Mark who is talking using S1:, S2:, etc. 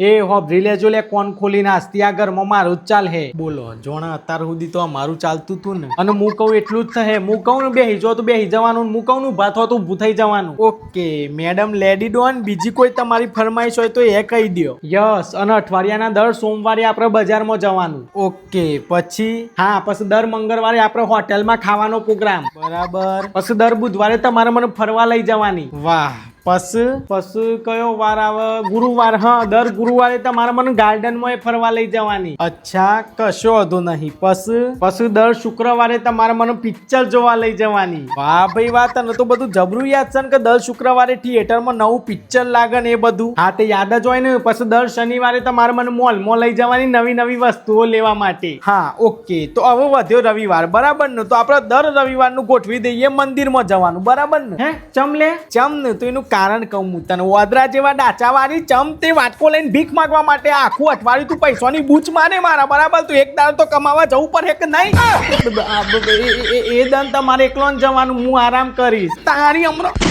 S1: એ હોભરી લેજો લે કોણ ખોલી નાસ્તી આ ઘરમાં મારું જ ચાલ હે બોલો જોણા અત્યાર સુધી તો મારું ચાલતું તું ને અને હું કહું એટલું જ છે હું કહું ને બેહી જો તો બેહી જવાનું હું કહું ને ઊભા થો તો ઊભું થઈ જવાનું ઓકે મેડમ લેડી ડોન બીજી કોઈ તમારી ફરમાઈશ હોય તો એ કહી દો યસ અને અઠવાડિયાના દર સોમવારે આપણે બજારમાં જવાનું ઓકે પછી હા પછી દર મંગળવારે આપણે હોટેલમાં ખાવાનો પ્રોગ્રામ બરાબર પછી દર બુધવારે તમારે મને ફરવા લઈ જવાની વાહ પછી કયો વાર આવે ગુરુવાર હા દર ગુરુવારે તમારે મને ગાર્ડનમાં ફરવા લઈ જવાની અચ્છા કશો વાંધો નહીં પછી દર શુક્રવારે તમારે મને પિક્ચર જોવા લઈ જવાની વાહ ભાઈ વાહ તને તો બધું જબરું યાદ છે ને કે દર શુક્રવારે થિયેટરમાં નવું પિક્ચર લાગે ને એ બધું હા તે યાદ જ હોય ને પછી દર શનિવારે તમારે મને મોલમાં લઈ જવાની નવી નવી વસ્તુઓ લેવા માટે હા ઓકે તો હવે વધ્યો રવિવાર બરાબર ને તો આપણે દર રવિવારનું ગોઠવી દઈએ મંદિરમાં જવાનું બરાબર ને હે ચમ ને તો એનું કારણ કહું હું તને ઓદરા જેવા ડાચાવાળી ચમ તે વાટકો લઈને ભીખ માંગવા માટે આખું અઠવાડિયું તું પૈસાની બૂચ મારે મારા બરાબર તું એક દાડો તો કમાવા જવું પડે કે નહીં એ દન તમારે એકલો જવાનું હું આરામ કરીશ તારી હમણાં